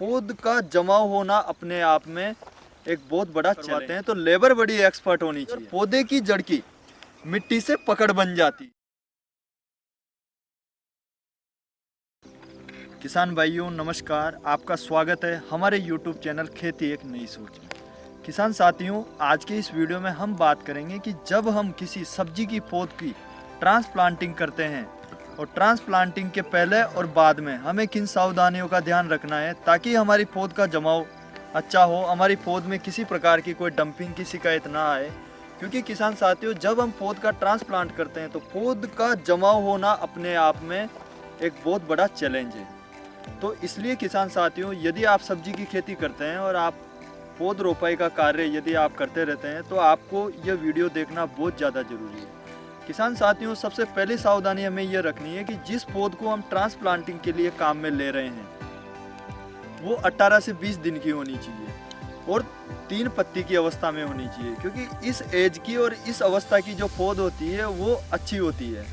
पौध का जमाव होना अपने आप में एक बहुत बड़ा चैलेंज है। तो लेबर बड़ी एक्सपर्ट होनी चाहिए। पौधे की जड़ की मिट्टी से पकड़ बन जाती। किसान भाइयों नमस्कार, आपका स्वागत है हमारे YouTube चैनल खेती एक नई सोच में। किसान साथियों, आज के इस वीडियो में हम बात करेंगे कि जब हम किसी सब्जी की पौध की ट्रांसप्लांटिंग करते हैं और ट्रांसप्लांटिंग के पहले और बाद में हमें किन सावधानियों का ध्यान रखना है ताकि हमारी पौध का जमाव अच्छा हो, हमारी पौध में किसी प्रकार की कोई डंपिंग की शिकायत ना आए। क्योंकि किसान साथियों, जब हम पौध का ट्रांसप्लांट करते हैं तो पौध का जमाव होना अपने आप में एक बहुत बड़ा चैलेंज है। तो इसलिए किसान साथियों, यदि आप सब्जी की खेती करते हैं और आप पौध रोपाई का कार्य यदि आप करते रहते हैं तो आपको यह वीडियो देखना बहुत ज़्यादा जरूरी है। किसान साथियों, सबसे पहली सावधानी हमें यह रखनी है कि जिस पौध को हम ट्रांसप्लांटिंग के लिए काम में ले रहे हैं वो 18 से 20 दिन की होनी चाहिए और 3 पत्ती की अवस्था में होनी चाहिए, क्योंकि इस एज की और इस अवस्था की जो पौध होती है वो अच्छी होती है।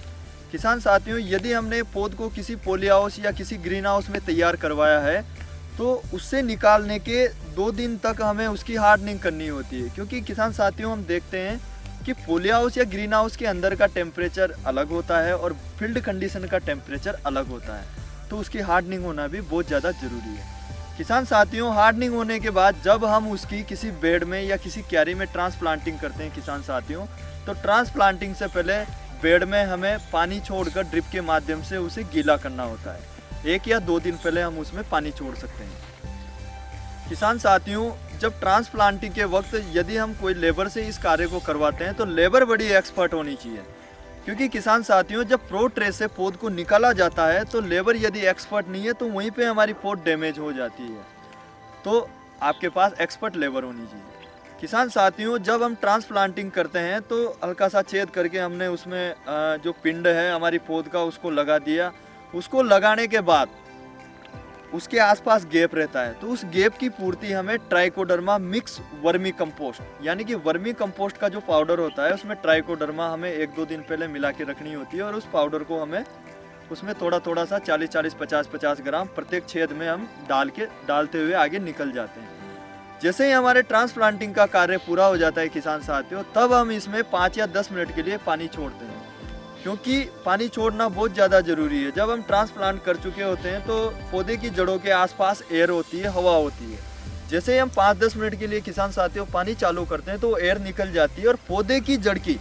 किसान साथियों, यदि हमने पौध को किसी पॉली हाउस या किसी ग्रीन हाउस में तैयार करवाया है तो उससे निकालने के 2 दिन तक हमें उसकी हार्डनिंग करनी होती है। क्योंकि किसान साथियों, हम देखते हैं कि पॉली हाउस या ग्रीन हाउस के अंदर का टेम्परेचर अलग होता है और फील्ड कंडीशन का टेम्परेचर अलग होता है, तो उसकी हार्डनिंग होना भी बहुत ज़्यादा ज़रूरी है। किसान साथियों, हार्डनिंग होने के बाद जब हम उसकी किसी बेड में या किसी क्यारी में ट्रांसप्लांटिंग करते हैं किसान साथियों, तो ट्रांसप्लांटिंग से पहले बेड में हमें पानी छोड़कर ड्रिप के माध्यम से उसे गीला करना होता है। 1 या 2 दिन पहले हम उसमें पानी छोड़ सकते हैं। किसान साथियों, जब ट्रांसप्लांटिंग के वक्त यदि हम कोई लेबर से इस कार्य को करवाते हैं तो लेबर बड़ी एक्सपर्ट होनी चाहिए। क्योंकि किसान साथियों, जब प्रो ट्रे से पौध को निकाला जाता है तो लेबर यदि एक्सपर्ट नहीं है तो वहीं पे हमारी पौध डैमेज हो जाती है। तो आपके पास एक्सपर्ट लेबर होनी चाहिए। किसान साथियों, जब हम ट्रांसप्लांटिंग करते हैं तो हल्का सा छेद करके हमने उसमें जो पिंड है हमारी पौध का उसको लगा दिया। उसको लगाने के बाद उसके आसपास गैप रहता है, तो उस गैप की पूर्ति हमें ट्राइकोडर्मा मिक्स वर्मी कंपोस्ट यानी कि वर्मी कंपोस्ट का जो पाउडर होता है उसमें ट्राइकोडर्मा हमें 1-2 दिन पहले मिला के रखनी होती है और उस पाउडर को हमें उसमें थोड़ा थोड़ा सा 40-40, 50-50 ग्राम प्रत्येक छेद में हम डालते हुए आगे निकल जाते हैं। जैसे ही हमारे ट्रांसप्लांटिंग का कार्य पूरा हो जाता है किसान साथियों, तब हम इसमें 5 या 10 मिनट के लिए पानी छोड़ते हैं, क्योंकि पानी छोड़ना बहुत ज़्यादा ज़रूरी है। जब हम ट्रांसप्लांट कर चुके होते हैं तो पौधे की जड़ों के आसपास एयर होती है, हवा होती है। जैसे ही हम 5-10 मिनट के लिए किसान साथियों पानी चालू करते हैं तो एयर निकल जाती है और पौधे की जड़ की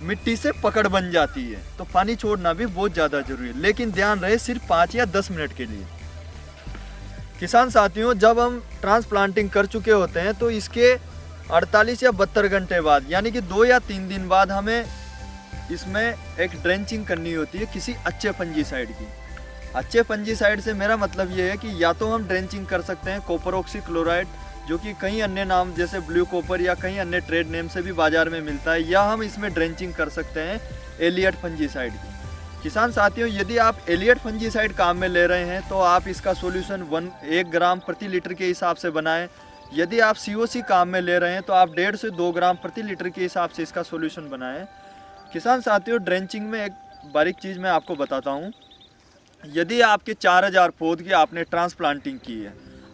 मिट्टी से पकड़ बन जाती है। तो पानी छोड़ना भी बहुत ज़्यादा जरूरी है, लेकिन ध्यान रहे सिर्फ 5 या 10 मिनट के लिए। किसान साथियों, जब हम ट्रांसप्लांटिंग कर चुके होते हैं तो इसके 48 या 72 घंटे बाद यानी कि 2 या 3 दिन बाद हमें इसमें एक ड्रेंचिंग करनी होती है किसी अच्छे फंजीसाइड की। अच्छे फंजीसाइड से मेरा मतलब ये है कि या तो हम ड्रेंचिंग कर सकते हैं कॉपर ऑक्सीक्लोराइड, जो कि कई अन्य नाम जैसे ब्लू कॉपर या कई अन्य ट्रेड नेम से भी बाजार में मिलता है, या हम इसमें ड्रेंचिंग कर सकते हैं एलियट फंजीसाइड की। किसान साथियों, यदि आप एलियट फंजीसाइड काम में ले रहे हैं तो आप इसका सॉल्यूशन 1 ग्राम प्रति लीटर के हिसाब से बनाएं। यदि आप सीओसी काम में ले रहे हैं तो आप 1.5 से 2 ग्राम प्रति लीटर के हिसाब से इसका सॉल्यूशन बनाएं। किसान साथियों, ड्रेंचिंग में एक बारीक चीज़ मैं आपको बताता हूँ। यदि आपके 4000 पौध की आपने ट्रांसप्लांटिंग की है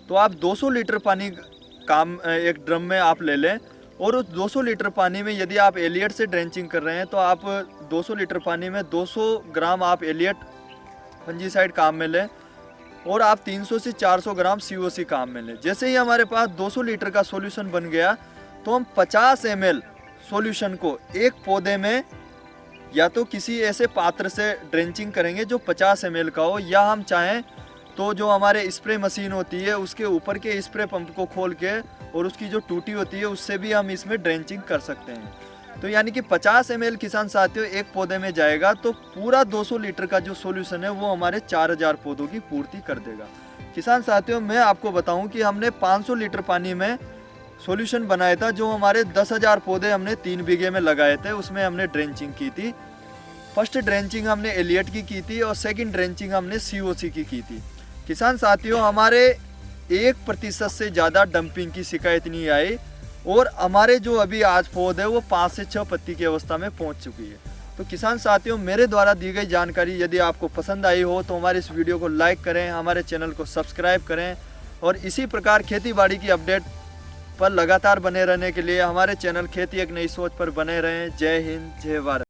तो आप 200 लीटर पानी एक ड्रम में आप ले लें और उस 200 लीटर पानी में यदि आप एलियट से ड्रेंचिंग कर रहे हैं तो आप 200 लीटर पानी में 200 ग्राम आप एलियट फंजीसाइड काम में लें और आप 300 से 400 ग्राम सीओसी काम में लें। जैसे ही हमारे पास 200 लीटर का सॉल्यूशन बन गया तो हम 50 ml सॉल्यूशन को एक पौधे में या तो किसी ऐसे पात्र से ड्रेंचिंग करेंगे जो 50 ml का हो, या हम चाहें तो जो हमारे स्प्रे मशीन होती है उसके ऊपर के स्प्रे पंप को खोल के और उसकी जो टूटी होती है उससे भी हम इसमें ड्रेंचिंग कर सकते हैं। तो यानी कि 50 ml किसान साथियों एक पौधे में जाएगा तो पूरा 200 लीटर का जो सॉल्यूशन है वो हमारे 4000 पौधों की पूर्ति कर देगा। किसान साथियों, मैं आपको बताऊं कि हमने 500 लीटर पानी में सॉल्यूशन बनाया था, जो हमारे 10,000 पौधे हमने 3 बीघे में लगाए थे, उसमें हमने ड्रेंचिंग की थी। फर्स्ट ड्रेंचिंग हमने एलियट की थी और सेकंड ड्रेंचिंग हमने सीओसी की थी। किसान साथियों, हमारे 1% से ज़्यादा डंपिंग की शिकायत नहीं आई और हमारे जो अभी आज पौध है वो 5 से 6 पत्ती की अवस्था में पहुंच चुकी है। तो किसान साथियों, मेरे द्वारा दी गई जानकारी यदि आपको पसंद आई हो तो हमारे इस वीडियो को लाइक करें, हमारे चैनल को सब्सक्राइब करें और इसी प्रकार खेती बाड़ी की अपडेट पर लगातार बने रहने के लिए हमारे चैनल खेती एक नई सोच पर बने रहें। जय हिंद, जय भारत।